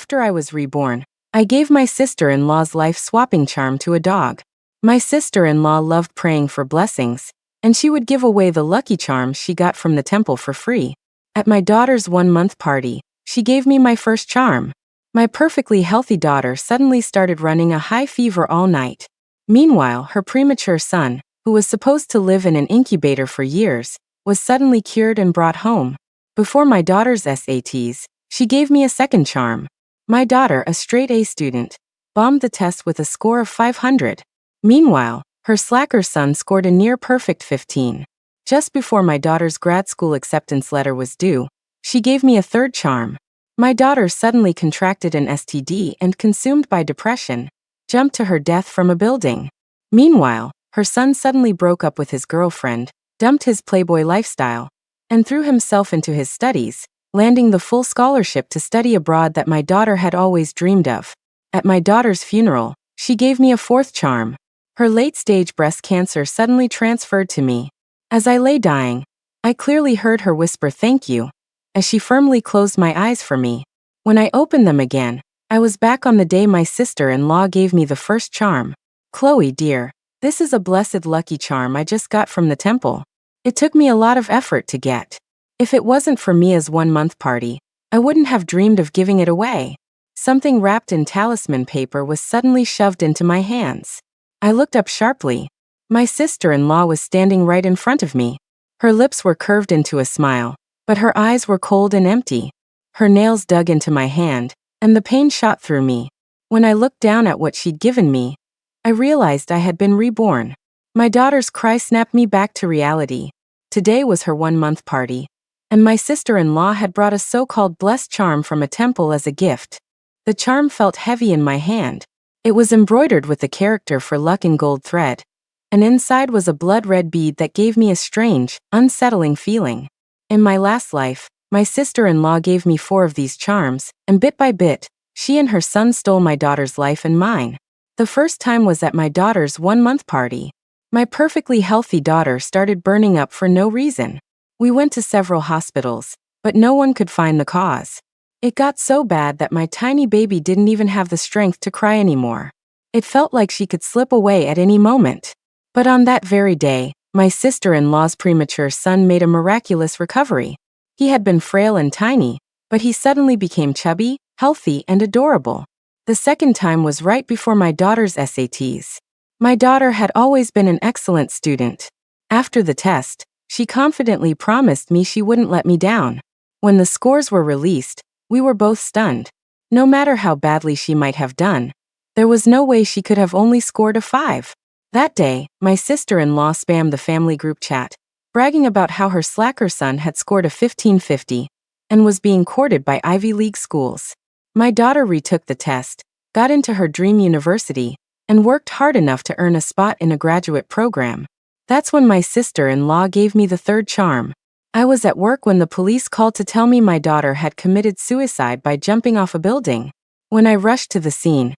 After I was reborn, I gave my sister-in-law's life-swapping charm to a dog. My sister-in-law loved praying for blessings, and she would give away the lucky charms she got from the temple for free. At my daughter's 1-month party, she gave me my first charm. My perfectly healthy daughter suddenly started running a high fever all night. Meanwhile, her premature son, who was supposed to live in an incubator for years, was suddenly cured and brought home. Before my daughter's SATs, she gave me a second charm. My daughter, a straight A student, bombed the test with a score of 500. Meanwhile, her slacker son scored a near-perfect 15. Just before my daughter's grad school acceptance letter was due, she gave me a third charm. My daughter suddenly contracted an STD and, consumed by depression, jumped to her death from a building. Meanwhile, her son suddenly broke up with his girlfriend, dumped his playboy lifestyle, and threw himself into his studies, landing the full scholarship to study abroad that my daughter had always dreamed of. At my daughter's funeral, she gave me a fourth charm. Her late-stage breast cancer suddenly transferred to me. As I lay dying, I clearly heard her whisper "thank you," as she firmly closed my eyes for me. When I opened them again, I was back on the day my sister-in-law gave me the first charm. "Chloe, dear, this is a blessed lucky charm I just got from the temple. It took me a lot of effort to get. If it wasn't for Mia's 1-month party, I wouldn't have dreamed of giving it away." Something wrapped in talisman paper was suddenly shoved into my hands. I looked up sharply. My sister-in-law was standing right in front of me. Her lips were curved into a smile, but her eyes were cold and empty. Her nails dug into my hand, and the pain shot through me. When I looked down at what she'd given me, I realized I had been reborn. My daughter's cry snapped me back to reality. Today was her 1-month party, and my sister-in-law had brought a so-called blessed charm from a temple as a gift. The charm felt heavy in my hand. It was embroidered with the character for luck in gold thread, and inside was a blood-red bead that gave me a strange, unsettling feeling. In my last life, my sister-in-law gave me 4 of these charms, and bit by bit, she and her son stole my daughter's life and mine. The first time was at my daughter's 1-month party. My perfectly healthy daughter started burning up for no reason. We went to several hospitals, but no one could find the cause. It got so bad that my tiny baby didn't even have the strength to cry anymore. It felt like she could slip away at any moment. But on that very day, my sister-in-law's premature son made a miraculous recovery. He had been frail and tiny, but he suddenly became chubby, healthy, and adorable. The second time was right before my daughter's SATs. My daughter had always been an excellent student. After the test, she confidently promised me she wouldn't let me down. When the scores were released, we were both stunned. No matter how badly she might have done, there was no way she could have only scored a 5. That day, my sister-in-law spammed the family group chat, bragging about how her slacker son had scored a 1550 and was being courted by Ivy League schools. My daughter retook the test, got into her dream university, and worked hard enough to earn a spot in a graduate program. That's when my sister-in-law gave me the third charm. I was at work when the police called to tell me my daughter had committed suicide by jumping off a building. When I rushed to the scene,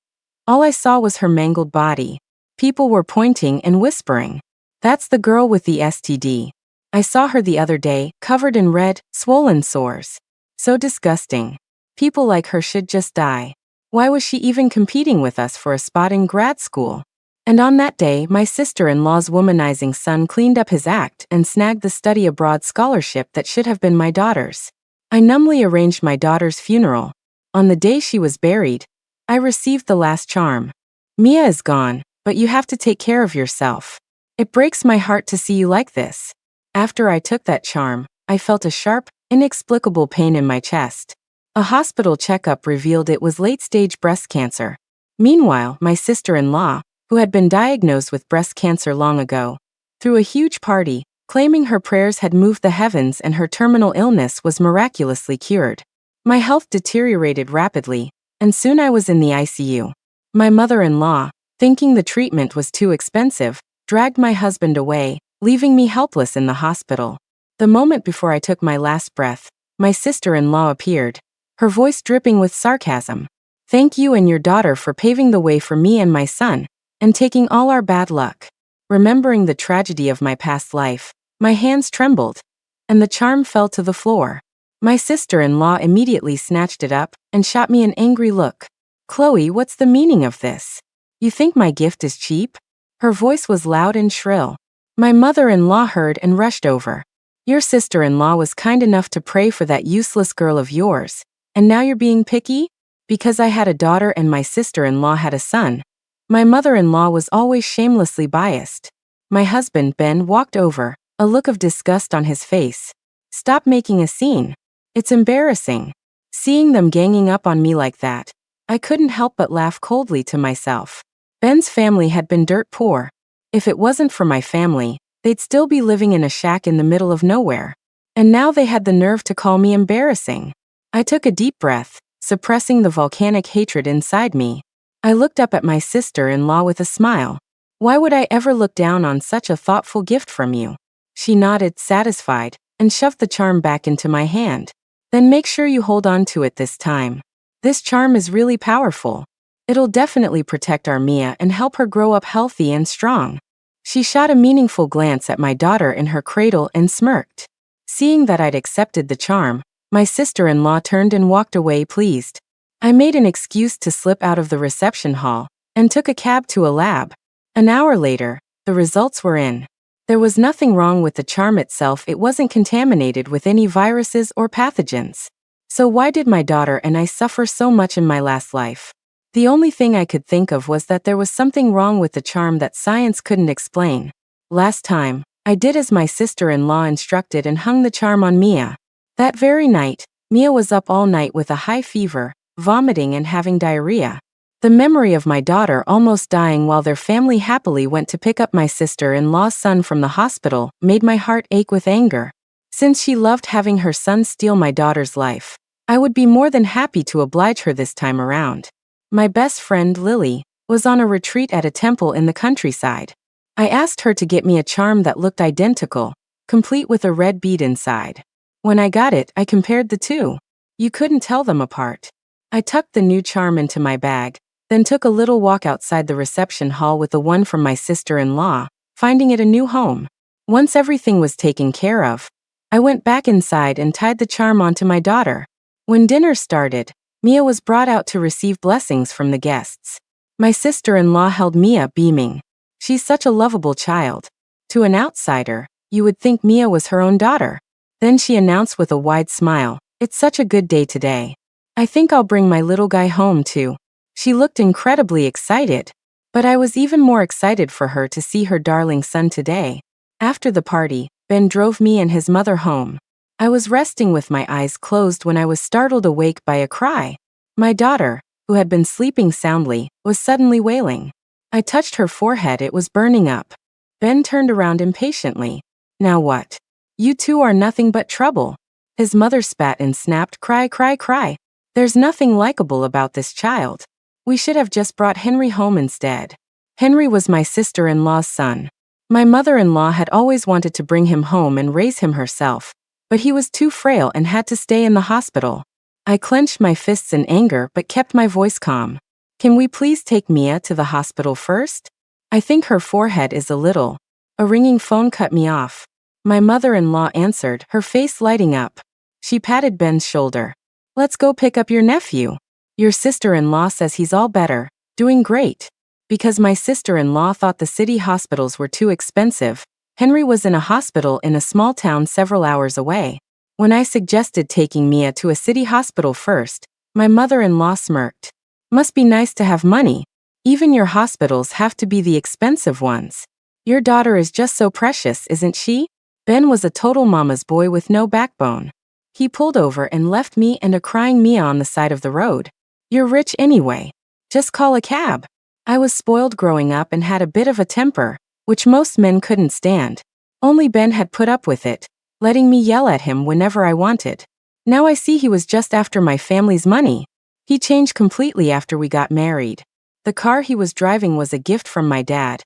all I saw was her mangled body. People were pointing and whispering, "That's the girl with the STD. I saw her the other day, covered in red, swollen sores. So disgusting. People like her should just die. Why was she even competing with us for a spot in grad school?" And on that day, my sister-in-law's womanizing son cleaned up his act and snagged the study abroad scholarship that should have been my daughter's. I numbly arranged my daughter's funeral. On the day she was buried, I received the last charm. "Mia is gone, but you have to take care of yourself. It breaks my heart to see you like this." After I took that charm, I felt a sharp, inexplicable pain in my chest. A hospital checkup revealed it was late-stage breast cancer. Meanwhile, my sister-in-law, who had been diagnosed with breast cancer long ago, threw a huge party, claiming her prayers had moved the heavens and her terminal illness was miraculously cured. My health deteriorated rapidly, and soon I was in the ICU. My mother-in-law, thinking the treatment was too expensive, dragged my husband away, leaving me helpless in the hospital. The moment before I took my last breath, my sister-in-law appeared, her voice dripping with sarcasm. "Thank you and your daughter for paving the way for me and my son, and taking all our bad luck." Remembering the tragedy of my past life, my hands trembled, and the charm fell to the floor. My sister-in-law immediately snatched it up and shot me an angry look. Chloe, what's the meaning of this? You think my gift is cheap? Her voice was loud and shrill. My mother-in-law heard and rushed over. Your sister-in-law was kind enough to pray for that useless girl of yours, and now you're being picky? Because I had a daughter and my sister-in-law had a son. My mother-in-law was always shamelessly biased. My husband, Ben, walked over, a look of disgust on his face. Stop making a scene. It's embarrassing. Seeing them ganging up on me like that, I couldn't help but laugh coldly to myself. Ben's family had been dirt poor. If it wasn't for my family, they'd still be living in a shack in the middle of nowhere. And now they had the nerve to call me embarrassing. I took a deep breath, suppressing the volcanic hatred inside me. I looked up at my sister-in-law with a smile. Why would I ever look down on such a thoughtful gift from you? She nodded, satisfied, and shoved the charm back into my hand. Then make sure you hold on to it this time. This charm is really powerful. It'll definitely protect our Mia and help her grow up healthy and strong. She shot a meaningful glance at my daughter in her cradle and smirked. Seeing that I'd accepted the charm, my sister-in-law turned and walked away pleased. I made an excuse to slip out of the reception hall and took a cab to a lab. An hour later, the results were in. There was nothing wrong with the charm itself. It wasn't contaminated with any viruses or pathogens. So why did my daughter and I suffer so much in my last life? The only thing I could think of was that there was something wrong with the charm that science couldn't explain. Last time, I did as my sister-in-law instructed and hung the charm on Mia. That very night, Mia was up all night with a high fever, vomiting and having diarrhea. The memory of my daughter almost dying while their family happily went to pick up my sister-in-law's son from the hospital made my heart ache with anger. Since she loved having her son steal my daughter's life, I would be more than happy to oblige her this time around. My best friend, Lily, was on a retreat at a temple in the countryside. I asked her to get me a charm that looked identical, complete with a red bead inside. When I got it, I compared the two. You couldn't tell them apart. I tucked the new charm into my bag, then took a little walk outside the reception hall with the one from my sister-in-law, finding it a new home. Once everything was taken care of, I went back inside and tied the charm onto my daughter. When dinner started, Mia was brought out to receive blessings from the guests. My sister-in-law held Mia, beaming. She's such a lovable child. To an outsider, you would think Mia was her own daughter. Then she announced with a wide smile, "It's such a good day today. I think I'll bring my little guy home too." She looked incredibly excited, but I was even more excited for her to see her darling son today. After the party, Ben drove me and his mother home. I was resting with my eyes closed when I was startled awake by a cry. My daughter, who had been sleeping soundly, was suddenly wailing. I touched her forehead, it was burning up. Ben turned around impatiently. "Now what? You two are nothing but trouble." His mother spat and snapped, "Cry, cry, cry. There's nothing likable about this child. We should have just brought Henry home instead." Henry was my sister-in-law's son. My mother-in-law had always wanted to bring him home and raise him herself, but he was too frail and had to stay in the hospital. I clenched my fists in anger but kept my voice calm. "Can we please take Mia to the hospital first? I think her forehead is a little." A ringing phone cut me off. My mother-in-law answered, her face lighting up. She patted Ben's shoulder. "Let's go pick up your nephew. Your sister-in-law says he's all better, doing great." Because my sister-in-law thought the city hospitals were too expensive, Henry was in a hospital in a small town several hours away. When I suggested taking Mia to a city hospital first, my mother-in-law smirked. "Must be nice to have money. Even your hospitals have to be the expensive ones. Your daughter is just so precious, isn't she?" Ben was a total mama's boy with no backbone. He pulled over and left me and a crying Mia on the side of the road. "You're rich anyway. Just call a cab." I was spoiled growing up and had a bit of a temper, which most men couldn't stand. Only Ben had put up with it, letting me yell at him whenever I wanted. Now I see he was just after my family's money. He changed completely after we got married. The car he was driving was a gift from my dad,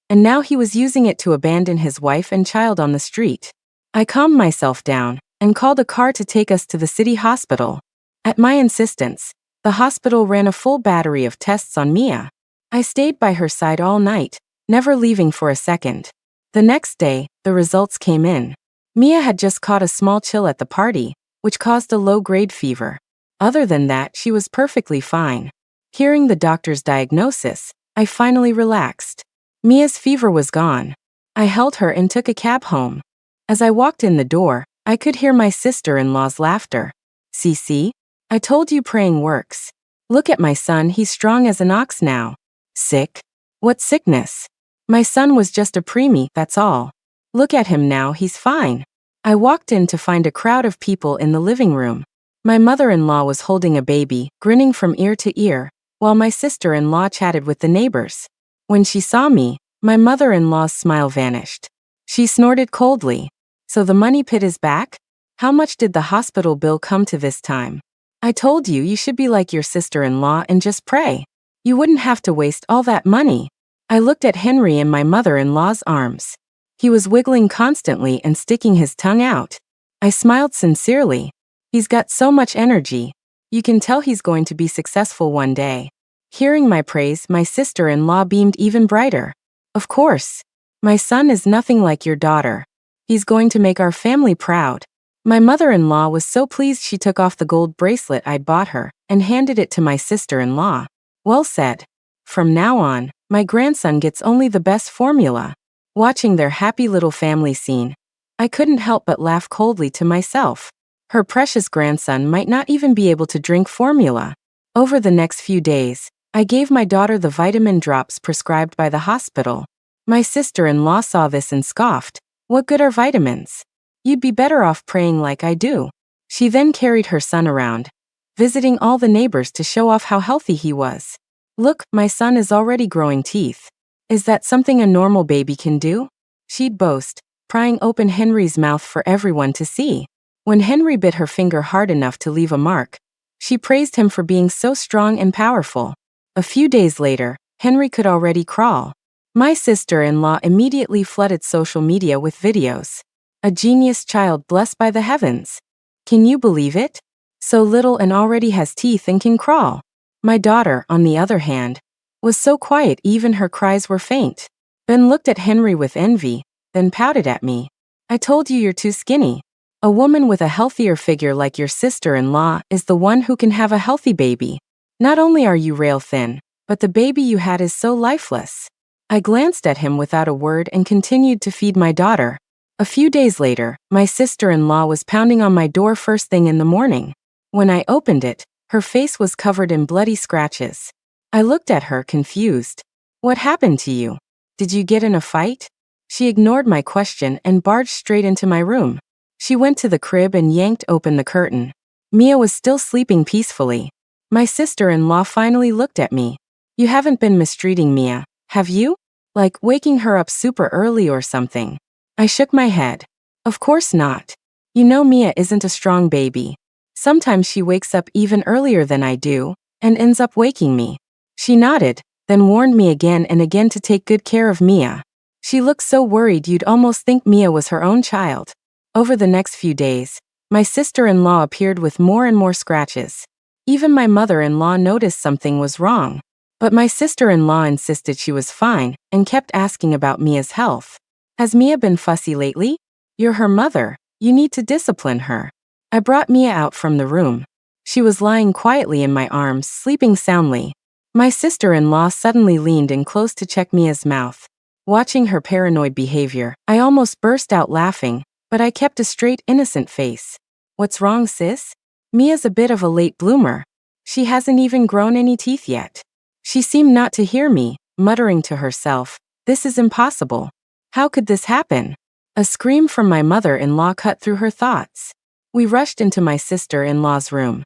and now he was using it to abandon his wife and child on the street. I calmed myself down and called a car to take us to the city hospital. At my insistence, the hospital ran a full battery of tests on Mia. I stayed by her side all night, never leaving for a second. The next day, the results came in. Mia had just caught a small chill at the party, which caused a low-grade fever. Other than that, she was perfectly fine. Hearing the doctor's diagnosis, I finally relaxed. Mia's fever was gone. I held her and took a cab home. As I walked in the door, I could hear my sister-in-law's laughter. "See, I told you praying works. Look at my son, he's strong as an ox now." "Sick? What sickness?" "My son was just a preemie, that's all. Look at him now, he's fine." I walked in to find a crowd of people in the living room. My mother-in-law was holding a baby, grinning from ear to ear, while my sister-in-law chatted with the neighbors. When she saw me, my mother-in-law's smile vanished. She snorted coldly. "So the money pit is back? How much did the hospital bill come to this time? I told you should be like your sister-in-law and just pray. You wouldn't have to waste all that money." I looked at Henry in my mother-in-law's arms. He was wiggling constantly and sticking his tongue out. I smiled sincerely. He's got so much energy. You can tell he's going to be successful one day. Hearing my praise, my sister-in-law beamed even brighter. "Of course. My son is nothing like your daughter. He's going to make our family proud." My mother-in-law was so pleased she took off the gold bracelet I'd bought her and handed it to my sister-in-law. "Well said. From now on, my grandson gets only the best formula." Watching their happy little family scene, I couldn't help but laugh coldly to myself. Her precious grandson might not even be able to drink formula. Over the next few days, I gave my daughter the vitamin drops prescribed by the hospital. My sister-in-law saw this and scoffed. "What good are vitamins? You'd be better off praying like I do." She then carried her son around, visiting all the neighbors to show off how healthy he was. "Look, my son is already growing teeth. Is that something a normal baby can do?" she'd boast, prying open Henry's mouth for everyone to see. When Henry bit her finger hard enough to leave a mark, she praised him for being so strong and powerful. A few days later, Henry could already crawl. My sister-in-law immediately flooded social media with videos. "A genius child blessed by the heavens. Can you believe it? So little and already has teeth and can crawl." My daughter, on the other hand, was so quiet even her cries were faint. Ben looked at Henry with envy, then pouted at me. "I told you you're too skinny. A woman with a healthier figure like your sister-in-law is the one who can have a healthy baby. Not only are you rail thin, but the baby you had is so lifeless." I glanced at him without a word and continued to feed my daughter. A few days later, my sister-in-law was pounding on my door first thing in the morning. When I opened it, her face was covered in bloody scratches. I looked at her, confused. "What happened to you? Did you get in a fight?" She ignored my question and barged straight into my room. She went to the crib and yanked open the curtain. Mia was still sleeping peacefully. My sister-in-law finally looked at me. "You haven't been mistreating Mia, have you? Like waking her up super early or something?" I shook my head. "Of course not. You know Mia isn't a strong baby. Sometimes she wakes up even earlier than I do, and ends up waking me." She nodded, then warned me again and again to take good care of Mia. She looked so worried you'd almost think Mia was her own child. Over the next few days, my sister-in-law appeared with more and more scratches. Even my mother-in-law noticed something was wrong. But my sister-in-law insisted she was fine and kept asking about Mia's health. "Has Mia been fussy lately? You're her mother. You need to discipline her." I brought Mia out from the room. She was lying quietly in my arms, sleeping soundly. My sister-in-law suddenly leaned in close to check Mia's mouth. Watching her paranoid behavior, I almost burst out laughing, but I kept a straight, innocent face. "What's wrong, sis? Mia's a bit of a late bloomer. She hasn't even grown any teeth yet." She seemed not to hear me, muttering to herself, "This is impossible. How could this happen?" A scream from my mother-in-law cut through her thoughts. We rushed into my sister-in-law's room.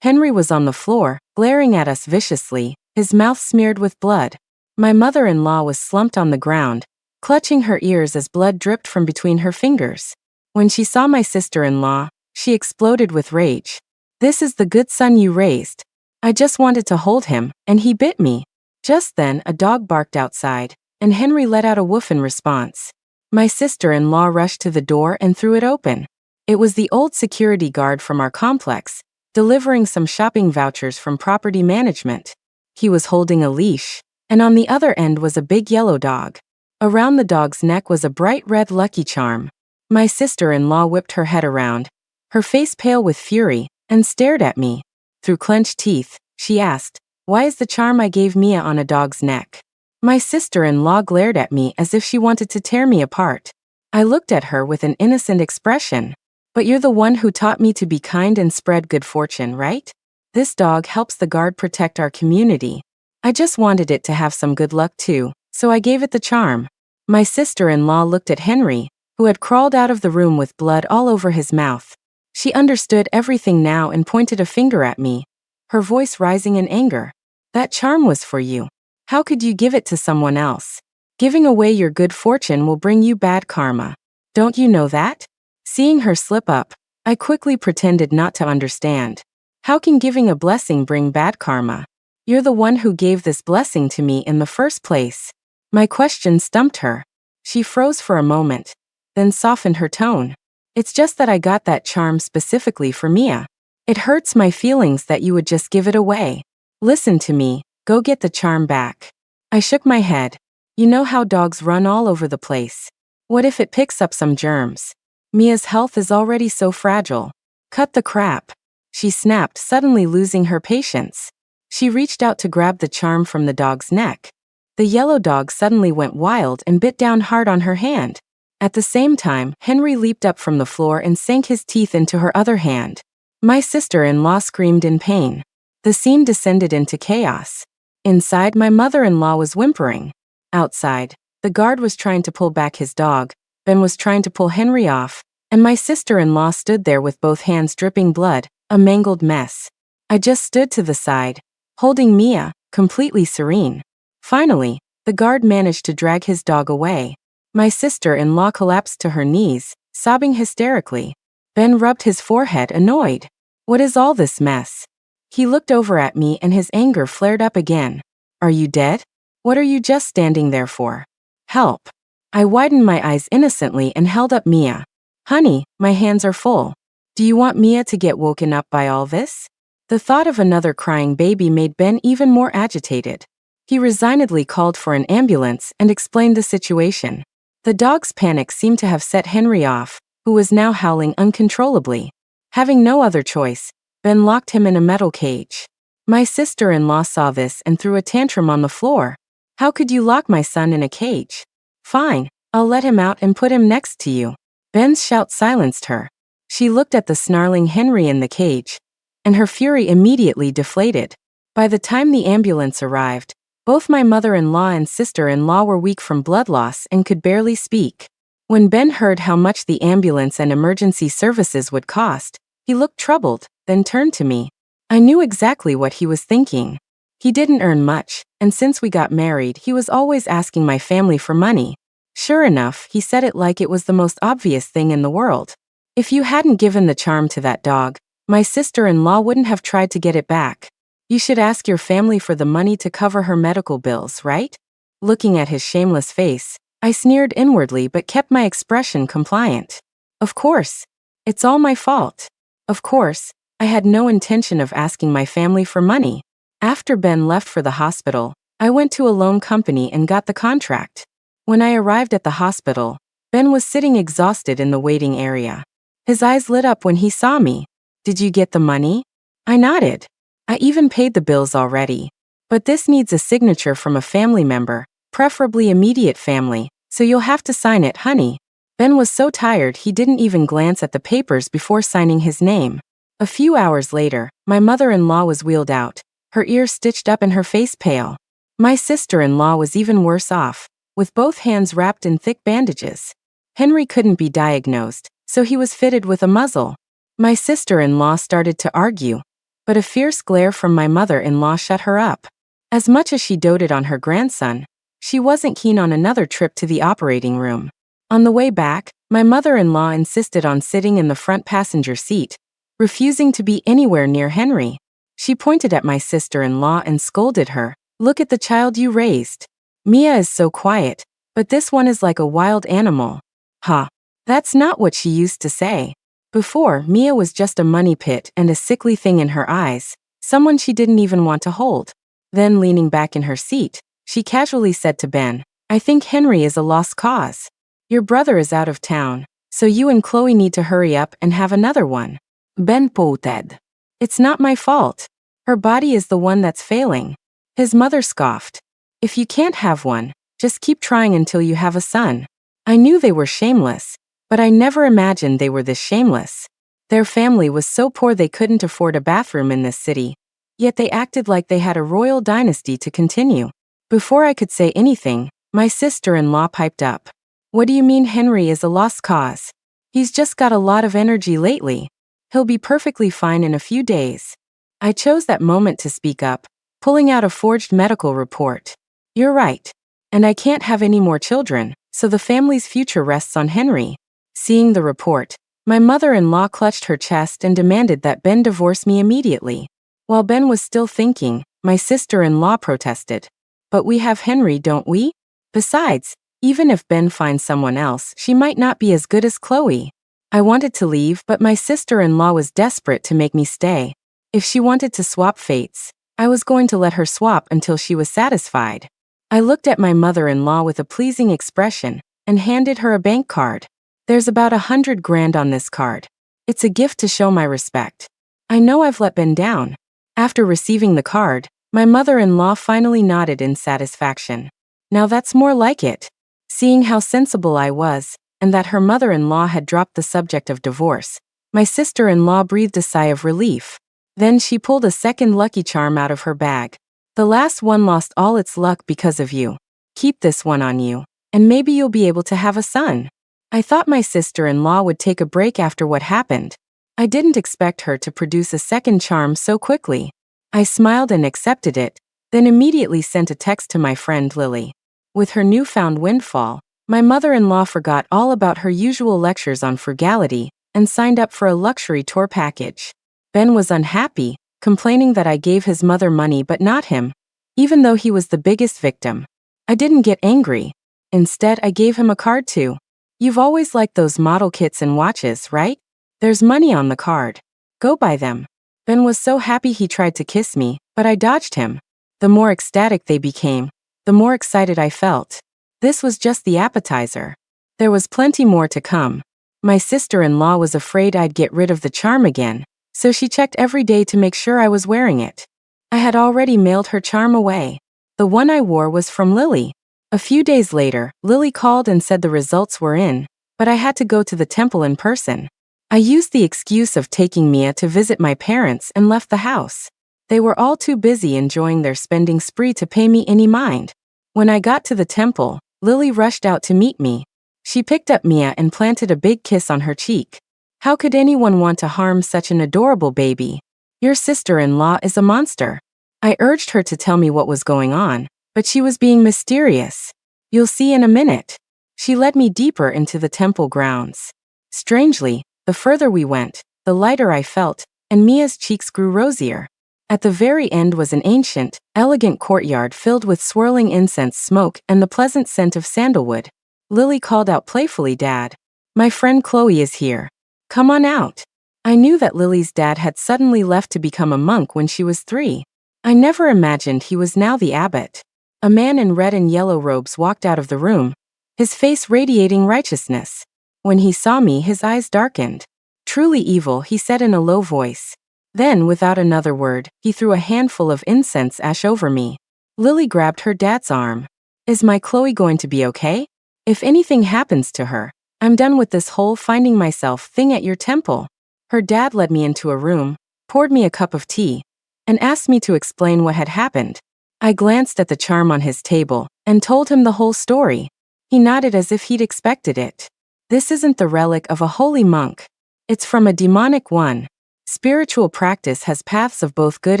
Henry was on the floor, glaring at us viciously, his mouth smeared with blood. My mother-in-law was slumped on the ground, clutching her ears as blood dripped from between her fingers. When she saw my sister-in-law, she exploded with rage. "This is the good son you raised. I just wanted to hold him, and he bit me." Just then, a dog barked outside, and Henry let out a woof in response. My sister-in-law rushed to the door and threw it open. It was the old security guard from our complex, delivering some shopping vouchers from property management. He was holding a leash, and on the other end was a big yellow dog. Around the dog's neck was a bright red Lucky Charm. My sister-in-law whipped her head around, her face pale with fury, and stared at me. Through clenched teeth, she asked, "Why is the charm I gave Mia on a dog's neck?" My sister-in-law glared at me as if she wanted to tear me apart. I looked at her with an innocent expression. "But you're the one who taught me to be kind and spread good fortune, right? This dog helps the guard protect our community. I just wanted it to have some good luck too, so I gave it the charm." My sister-in-law looked at Henry, who had crawled out of the room with blood all over his mouth. She understood everything now and pointed a finger at me, her voice rising in anger. "That charm was for you. How could you give it to someone else? Giving away your good fortune will bring you bad karma. Don't you know that?" Seeing her slip up, I quickly pretended not to understand. "How can giving a blessing bring bad karma? You're the one who gave this blessing to me in the first place." My question stumped her. She froze for a moment, then softened her tone. "It's just that I got that charm specifically for Mia. It hurts my feelings that you would just give it away. Listen to me, go get the charm back." I shook my head. "You know how dogs run all over the place. What if it picks up some germs? Mia's health is already so fragile." "Cut the crap," she snapped, suddenly losing her patience. She reached out to grab the charm from the dog's neck. The yellow dog suddenly went wild and bit down hard on her hand. At the same time, Henry leaped up from the floor and sank his teeth into her other hand. My sister-in-law screamed in pain. The scene descended into chaos. Inside, my mother-in-law was whimpering. Outside, the guard was trying to pull back his dog, Ben was trying to pull Henry off, and my sister-in-law stood there with both hands dripping blood, a mangled mess. I just stood to the side, holding Mia, completely serene. Finally, the guard managed to drag his dog away. My sister-in-law collapsed to her knees, sobbing hysterically. Ben rubbed his forehead, annoyed. "What is all this mess?" He looked over at me and his anger flared up again. "Are you dead? What are you just standing there for? Help." I widened my eyes innocently and held up Mia. "Honey, my hands are full. Do you want Mia to get woken up by all this?" The thought of another crying baby made Ben even more agitated. He resignedly called for an ambulance and explained the situation. The dog's panic seemed to have set Henry off, who was now howling uncontrollably. Having no other choice, Ben locked him in a metal cage. My sister-in-law saw this and threw a tantrum on the floor. "How could you lock my son in a cage?" "Fine, I'll let him out and put him next to you." Ben's shout silenced her. She looked at the snarling Henry in the cage, and her fury immediately deflated. By the time the ambulance arrived, both my mother-in-law and sister-in-law were weak from blood loss and could barely speak. When Ben heard how much the ambulance and emergency services would cost, he looked troubled, then turned to me. I knew exactly what he was thinking. He didn't earn much, and since we got married, he was always asking my family for money. Sure enough, he said it like it was the most obvious thing in the world. "If you hadn't given the charm to that dog, my sister-in-law wouldn't have tried to get it back. You should ask your family for the money to cover her medical bills, right?" Looking at his shameless face, I sneered inwardly but kept my expression compliant. "Of course. It's all my fault. Of course, I had no intention of asking my family for money." After Ben left for the hospital, I went to a loan company and got the contract. When I arrived at the hospital, Ben was sitting exhausted in the waiting area. His eyes lit up when he saw me. "Did you get the money?" I nodded. "I even paid the bills already. But this needs a signature from a family member, preferably immediate family, so you'll have to sign it, honey." Ben was so tired he didn't even glance at the papers before signing his name. A few hours later, my mother-in-law was wheeled out, her ears stitched up and her face pale. My sister-in-law was even worse off, with both hands wrapped in thick bandages. Henry couldn't be diagnosed, so he was fitted with a muzzle. My sister-in-law started to argue, but a fierce glare from my mother-in-law shut her up. As much as she doted on her grandson, she wasn't keen on another trip to the operating room. On the way back, my mother-in-law insisted on sitting in the front passenger seat, refusing to be anywhere near Henry. She pointed at my sister-in-law and scolded her. "Look at the child you raised. Mia is so quiet, but this one is like a wild animal." "Huh. That's not what she used to say. Before, Mia was just a money pit and a sickly thing in her eyes, someone she didn't even want to hold." Then, leaning back in her seat, she casually said to Ben, "I think Henry is a lost cause. Your brother is out of town, so you and Chloe need to hurry up and have another one." Ben pouted. It's not my fault. Her body is the one that's failing. His mother scoffed. If you can't have one, just keep trying until you have a son. I knew they were shameless, but I never imagined they were this shameless. Their family was so poor they couldn't afford a bathroom in this city, yet they acted like they had a royal dynasty to continue. Before I could say anything, my sister-in-law piped up. What do you mean Henry is a lost cause? He's just got a lot of energy lately. He'll be perfectly fine in a few days. I chose that moment to speak up, pulling out a forged medical report. You're right. And I can't have any more children, so the family's future rests on Henry. Seeing the report, my mother-in-law clutched her chest and demanded that Ben divorce me immediately. While Ben was still thinking, my sister-in-law protested. But we have Henry, don't we? Besides, even if Ben finds someone else, she might not be as good as Chloe. I wanted to leave, but my sister-in-law was desperate to make me stay. If she wanted to swap fates, I was going to let her swap until she was satisfied. I looked at my mother-in-law with a pleasing expression and handed her a bank card. There's about 100 grand on this card. It's a gift to show my respect. I know I've let Ben down. After receiving the card, my mother-in-law finally nodded in satisfaction. Now that's more like it. Seeing how sensible I was, and that her mother-in-law had dropped the subject of divorce, my sister-in-law breathed a sigh of relief. Then she pulled a second lucky charm out of her bag. The last one lost all its luck because of you. Keep this one on you, and maybe you'll be able to have a son. I thought my sister-in-law would take a break after what happened. I didn't expect her to produce a second charm so quickly. I smiled and accepted it, then immediately sent a text to my friend Lily. With her newfound windfall, my mother-in-law forgot all about her usual lectures on frugality and signed up for a luxury tour package. Ben was unhappy, complaining that I gave his mother money but not him, even though he was the biggest victim. I didn't get angry. Instead, I gave him a card too. You've always liked those model kits and watches, right? There's money on the card. Go buy them. Ben was so happy he tried to kiss me, but I dodged him. The more ecstatic they became, the more excited I felt. This was just the appetizer. There was plenty more to come. My sister-in-law was afraid I'd get rid of the charm again, so she checked every day to make sure I was wearing it. I had already mailed her charm away. The one I wore was from Lily. A few days later, Lily called and said the results were in, but I had to go to the temple in person. I used the excuse of taking Mia to visit my parents and left the house. They were all too busy enjoying their spending spree to pay me any mind. When I got to the temple, Lily rushed out to meet me. She picked up Mia and planted a big kiss on her cheek. How could anyone want to harm such an adorable baby? Your sister-in-law is a monster. I urged her to tell me what was going on, but she was being mysterious. You'll see in a minute. She led me deeper into the temple grounds. Strangely, the further we went, the lighter I felt, and Mia's cheeks grew rosier. At the very end was an ancient, elegant courtyard filled with swirling incense smoke and the pleasant scent of sandalwood. Lily called out playfully, "Dad, my friend Chloe is here. Come on out." I knew that Lily's dad had suddenly left to become a monk when she was 3. I never imagined he was now the abbot. A man in red and yellow robes walked out of the room, his face radiating righteousness. When he saw me, his eyes darkened. "Truly evil," he said in a low voice. Then, without another word, he threw a handful of incense ash over me. Lily grabbed her dad's arm. "Is my Chloe going to be okay? If anything happens to her, I'm done with this whole finding myself thing at your temple." Her dad led me into a room, poured me a cup of tea, and asked me to explain what had happened. I glanced at the charm on his table and told him the whole story. He nodded as if he'd expected it. "This isn't the relic of a holy monk. It's from a demonic one. Spiritual practice has paths of both good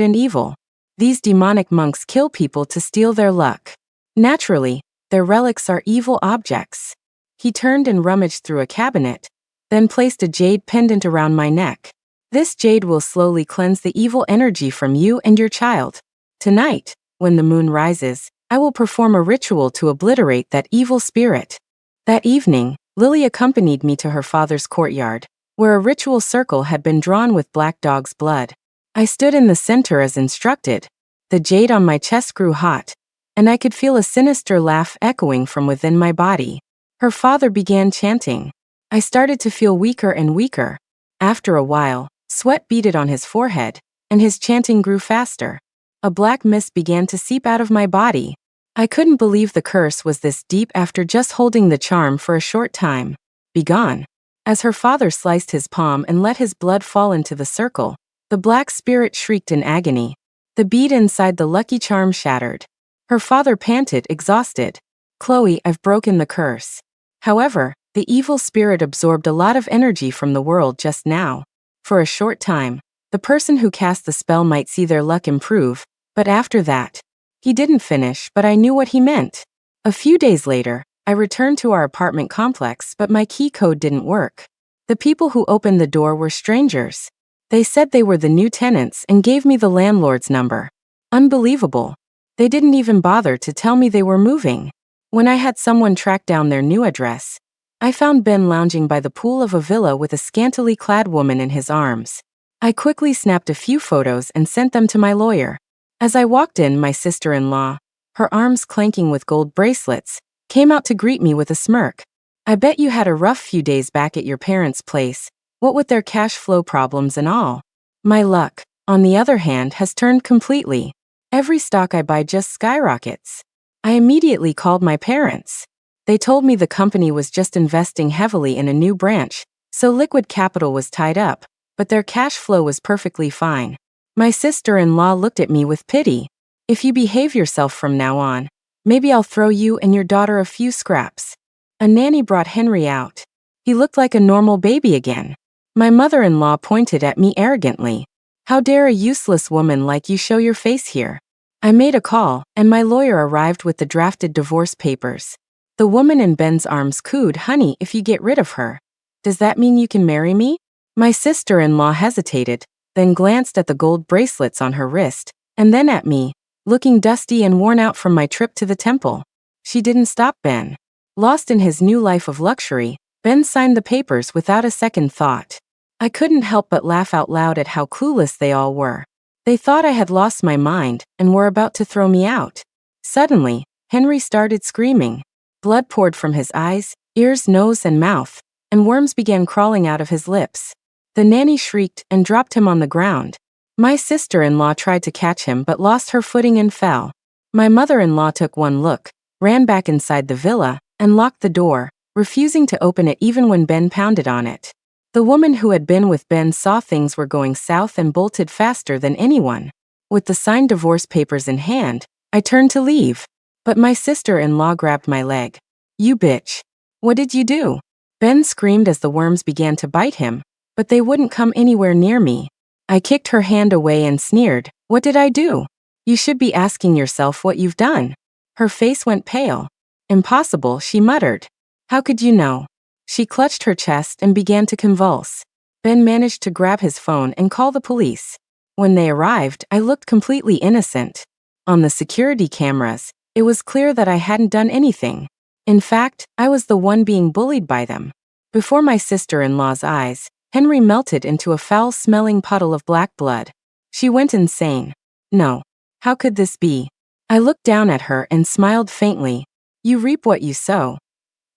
and evil. These demonic monks kill people to steal their luck. Naturally, their relics are evil objects." He turned and rummaged through a cabinet, then placed a jade pendant around my neck. "This jade will slowly cleanse the evil energy from you and your child. Tonight, when the moon rises, I will perform a ritual to obliterate that evil spirit." That evening, Lily accompanied me to her father's courtyard, where a ritual circle had been drawn with black dog's blood. I stood in the center as instructed. The jade on my chest grew hot, and I could feel a sinister laugh echoing from within my body. Her father began chanting. I started to feel weaker and weaker. After a while, Sweat beaded on his forehead, and his chanting grew faster. A black mist began to seep out of my body. I couldn't believe the curse was this deep after just holding the charm for a short time. Begone. As her father sliced his palm and let his blood fall into the circle, the black spirit shrieked in agony. The bead inside the lucky charm shattered. Her father panted, exhausted. Chloe, I've broken the curse. However, the evil spirit absorbed a lot of energy from the world just now. For a short time, the person who cast the spell might see their luck improve, but after that, he didn't finish, but I knew what he meant. A few days later, I returned to our apartment complex, but my key code didn't work. The people who opened the door were strangers. They said they were the new tenants and gave me the landlord's number. Unbelievable. They didn't even bother to tell me they were moving. When I had someone track down their new address, I found Ben lounging by the pool of a villa with a scantily clad woman in his arms. I quickly snapped a few photos and sent them to my lawyer. As I walked in, my sister-in-law, her arms clanking with gold bracelets, came out to greet me with a smirk. I bet you had a rough few days back at your parents' place, what with their cash flow problems and all. My luck, on the other hand, has turned completely. Every stock I buy just skyrockets. I immediately called my parents. They told me the company was just investing heavily in a new branch, so liquid capital was tied up, but their cash flow was perfectly fine. My sister-in-law looked at me with pity. If you behave yourself from now on, maybe I'll throw you and your daughter a few scraps. A nanny brought Henry out. He looked like a normal baby again. My mother-in-law pointed at me arrogantly. How dare a useless woman like you show your face here? I made a call, and my lawyer arrived with the drafted divorce papers. The woman in Ben's arms cooed, "Honey, if you get rid of her, does that mean you can marry me?" My sister-in-law hesitated, then glanced at the gold bracelets on her wrist, and then at me, looking dusty and worn out from my trip to the temple. She didn't stop Ben. Lost in his new life of luxury, Ben signed the papers without a second thought. I couldn't help but laugh out loud at how clueless they all were. They thought I had lost my mind and were about to throw me out. Suddenly, Henry started screaming. Blood poured from his eyes, ears, nose, and mouth, and worms began crawling out of his lips. The nanny shrieked and dropped him on the ground. My sister-in-law tried to catch him but lost her footing and fell. My mother-in-law took one look, ran back inside the villa, and locked the door, refusing to open it even when Ben pounded on it. The woman who had been with Ben saw things were going south and bolted faster than anyone. With the signed divorce papers in hand, I turned to leave. But my sister-in-law grabbed my leg. "You bitch. What did you do?" Ben screamed as the worms began to bite him, but they wouldn't come anywhere near me. I kicked her hand away and sneered, "What did I do? You should be asking yourself what you've done." Her face went pale. "Impossible," she muttered. "How could you know?" She clutched her chest and began to convulse. Ben managed to grab his phone and call the police. When they arrived, I looked completely innocent. On the security cameras, it was clear that I hadn't done anything. In fact, I was the one being bullied by them. Before my sister-in-law's eyes, Henry melted into a foul-smelling puddle of black blood. She went insane. No. How could this be? I looked down at her and smiled faintly. You reap what you sow.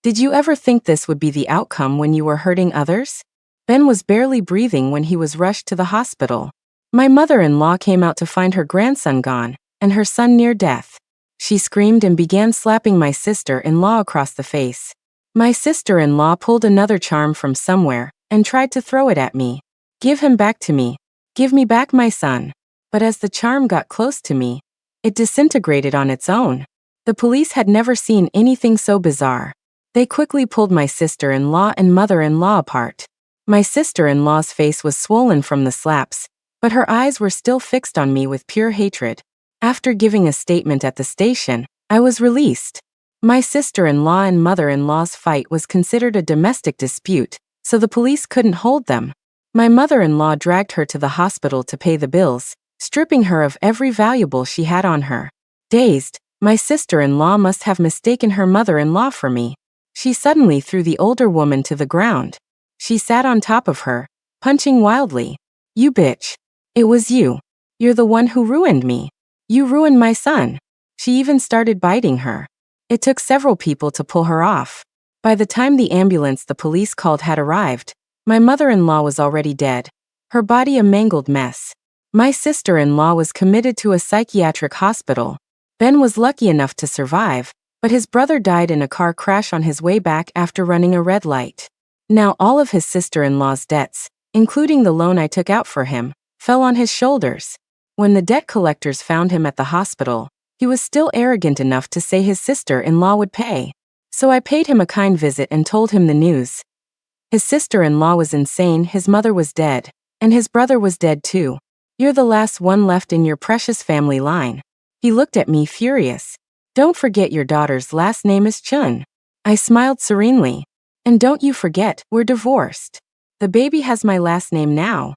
Did you ever think this would be the outcome when you were hurting others? Ben was barely breathing when he was rushed to the hospital. My mother-in-law came out to find her grandson gone, and her son near death. She screamed and began slapping my sister-in-law across the face. My sister-in-law pulled another charm from somewhere and tried to throw it at me. "Give him back to me. Give me back my son." But as the charm got close to me, it disintegrated on its own. The police had never seen anything so bizarre. They quickly pulled my sister-in-law and mother-in-law apart. My sister-in-law's face was swollen from the slaps, but her eyes were still fixed on me with pure hatred. After giving a statement at the station, I was released. My sister-in-law and mother-in-law's fight was considered a domestic dispute, so the police couldn't hold them. My mother-in-law dragged her to the hospital to pay the bills, stripping her of every valuable she had on her. Dazed, my sister-in-law must have mistaken her mother-in-law for me. She suddenly threw the older woman to the ground. She sat on top of her, punching wildly. "You bitch. It was you. You're the one who ruined me. You ruined my son." She even started biting her. It took several people to pull her off. By the time the ambulance the police called had arrived, my mother-in-law was already dead. her body a mangled mess. My sister-in-law was committed to a psychiatric hospital. Ben was lucky enough to survive, but his brother died in a car crash on his way back after running a red light. Now all of his sister-in-law's debts, including the loan I took out for him, fell on his shoulders. When the debt collectors found him at the hospital, he was still arrogant enough to say his sister-in-law would pay. So I paid him a kind visit and told him the news. His sister-in-law was insane, his mother was dead, and his brother was dead too. You're the last one left in your precious family line. He looked at me furious. Don't forget your daughter's last name is Chun. I smiled serenely. And don't you forget, we're divorced. The baby has my last name now.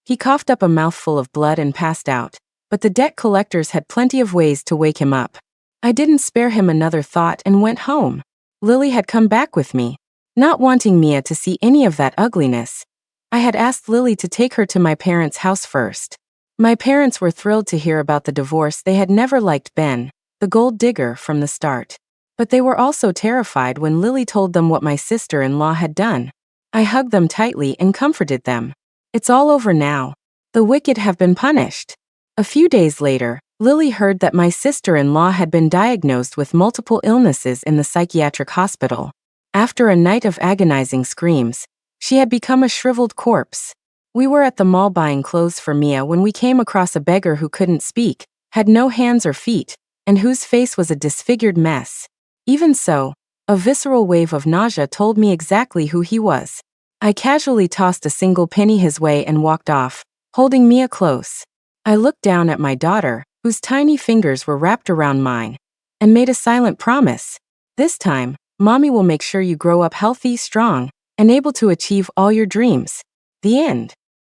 He coughed up a mouthful of blood and passed out, but the debt collectors had plenty of ways to wake him up. I didn't spare him another thought and went home. Lily had come back with me, not wanting Mia to see any of that ugliness. I had asked Lily to take her to my parents' house first. My parents were thrilled to hear about the divorce. They had never liked Ben, the gold digger, from the start. But they were also terrified when Lily told them what my sister-in-law had done. I hugged them tightly and comforted them. It's all over now. The wicked have been punished. A few days later, Lily heard that my sister-in-law had been diagnosed with multiple illnesses in the psychiatric hospital. After a night of agonizing screams, she had become a shriveled corpse. We were at the mall buying clothes for Mia when we came across a beggar who couldn't speak, had no hands or feet, and whose face was a disfigured mess. Even so, a visceral wave of nausea told me exactly who he was. I casually tossed a single penny his way and walked off, holding Mia close. I looked down at my daughter, whose tiny fingers were wrapped around mine, and made a silent promise. This time, Mommy will make sure you grow up healthy, strong, and able to achieve all your dreams. The end.